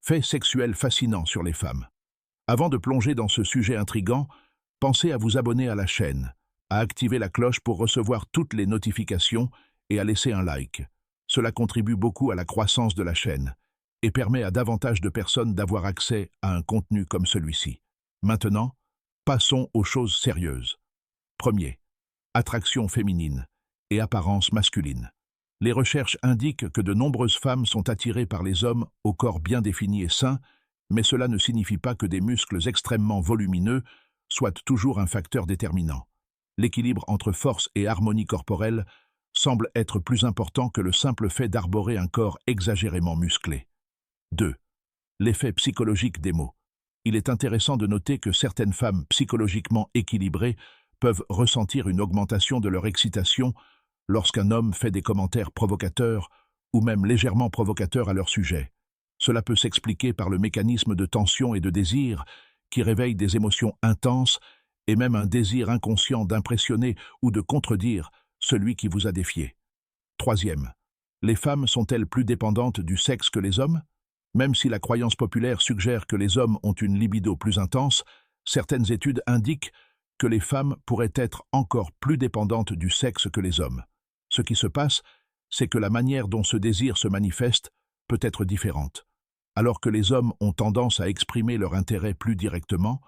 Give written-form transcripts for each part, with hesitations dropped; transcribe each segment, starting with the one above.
Faits sexuels fascinants sur les femmes. Avant de plonger dans ce sujet intrigant, pensez à vous abonner à la chaîne, à activer la cloche pour recevoir toutes les notifications et à laisser un like. Cela contribue beaucoup à la croissance de la chaîne et permet à davantage de personnes d'avoir accès à un contenu comme celui-ci. Maintenant, passons aux choses sérieuses. Premier, attraction féminine et apparence masculine. Les recherches indiquent que de nombreuses femmes sont attirées par les hommes au corps bien défini et sain, mais cela ne signifie pas que des muscles extrêmement volumineux soient toujours un facteur déterminant. L'équilibre entre force et harmonie corporelle semble être plus important que le simple fait d'arborer un corps exagérément musclé. 2. L'effet psychologique des mots. Il est intéressant de noter que certaines femmes psychologiquement équilibrées peuvent ressentir une augmentation de leur excitation lorsqu'un homme fait des commentaires provocateurs ou même légèrement provocateurs à leur sujet. Cela peut s'expliquer par le mécanisme de tension et de désir qui réveille des émotions intenses et même un désir inconscient d'impressionner ou de contredire celui qui vous a défié. Troisième, les femmes sont-elles plus dépendantes du sexe que les hommes? Même si la croyance populaire suggère que les hommes ont une libido plus intense, certaines études indiquent que les femmes pourraient être encore plus dépendantes du sexe que les hommes. Ce qui se passe, c'est que la manière dont ce désir se manifeste peut être différente. Alors que les hommes ont tendance à exprimer leur intérêt plus directement,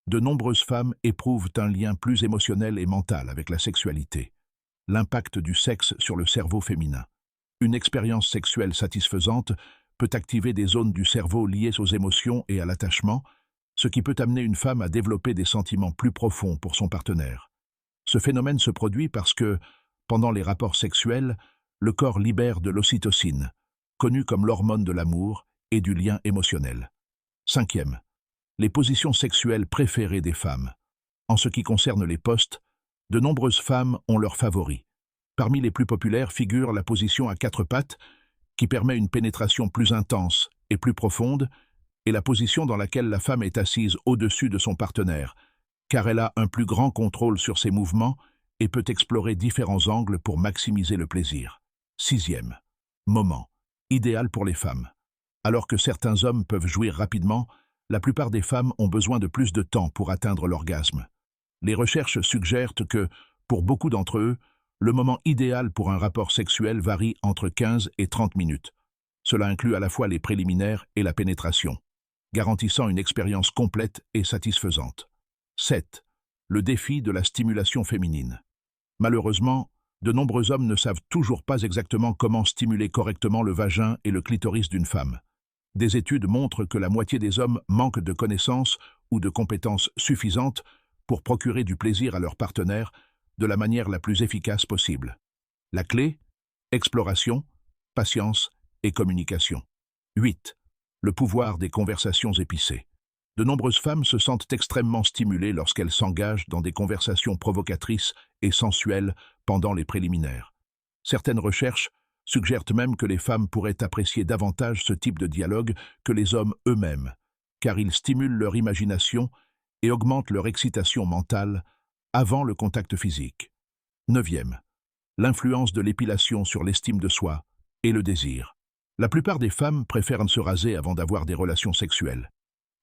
de nombreuses femmes éprouvent un lien plus émotionnel et mental avec la sexualité. L'impact du sexe sur le cerveau féminin. Une expérience sexuelle satisfaisante peut activer des zones du cerveau liées aux émotions et à l'attachement, ce qui peut amener une femme à développer des sentiments plus profonds pour son partenaire. Ce phénomène se produit parce que, pendant les rapports sexuels, le corps libère de l'ocytocine, connue comme l'hormone de l'amour et du lien émotionnel. Cinquième, les positions sexuelles préférées des femmes. En ce qui concerne les postes, de nombreuses femmes ont leurs favoris. Parmi les plus populaires figure la position à quatre pattes, qui permet une pénétration plus intense et plus profonde, et la position dans laquelle la femme est assise au-dessus de son partenaire, car elle a un plus grand contrôle sur ses mouvements et peut explorer différents angles pour maximiser le plaisir. Sixième, moment, idéal pour les femmes. Alors que certains hommes peuvent jouir rapidement, la plupart des femmes ont besoin de plus de temps pour atteindre l'orgasme. Les recherches suggèrent que, pour beaucoup d'entre eux, le moment idéal pour un rapport sexuel varie entre 15 et 30 minutes. Cela inclut à la fois les préliminaires et la pénétration, garantissant une expérience complète et satisfaisante. 7. Le défi de la stimulation féminine. Malheureusement, de nombreux hommes ne savent toujours pas exactement comment stimuler correctement le vagin et le clitoris d'une femme. Des études montrent que la moitié des hommes manquent de connaissances ou de compétences suffisantes pour procurer du plaisir à leur partenaire de la manière la plus efficace possible. La clé, exploration, patience et communication. 8. Le pouvoir des conversations épicées. De nombreuses femmes se sentent extrêmement stimulées lorsqu'elles s'engagent dans des conversations provocatrices et sensuelles pendant les préliminaires. Certaines recherches suggèrent même que les femmes pourraient apprécier davantage ce type de dialogue que les hommes eux-mêmes, car ils stimulent leur imagination et augmentent leur excitation mentale avant le contact physique. 9e. L'influence de l'épilation sur l'estime de soi et le désir. La plupart des femmes préfèrent se raser avant d'avoir des relations sexuelles.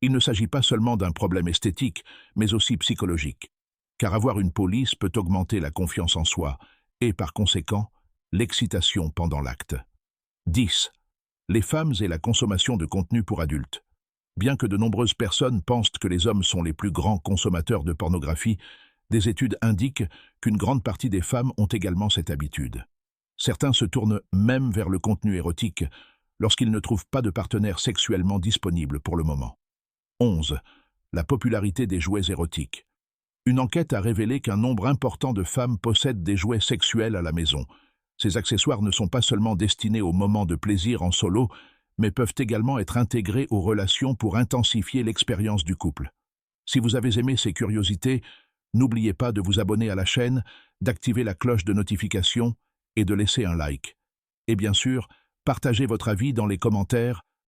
Il ne s'agit pas seulement d'un problème esthétique, mais aussi psychologique, car avoir une peau lisse peut augmenter la confiance en soi et, par conséquent, l'excitation pendant l'acte. 10. Les femmes et la consommation de contenu pour adultes. Bien que de nombreuses personnes pensent que les hommes sont les plus grands consommateurs de pornographie, des études indiquent qu'une grande partie des femmes ont également cette habitude. Certains se tournent même vers le contenu érotique lorsqu'ils ne trouvent pas de partenaire sexuellement disponible pour le moment. 11. La popularité des jouets érotiques. Une enquête a révélé qu'un nombre important de femmes possèdent des jouets sexuels à la maison. Ces accessoires ne sont pas seulement destinés aux moments de plaisir en solo, mais peuvent également être intégrés aux relations pour intensifier l'expérience du couple. Si vous avez aimé ces curiosités, n'oubliez pas de vous abonner à la chaîne, d'activer la cloche de notification et de laisser un like. Et bien sûr, partagez votre avis dans les commentaires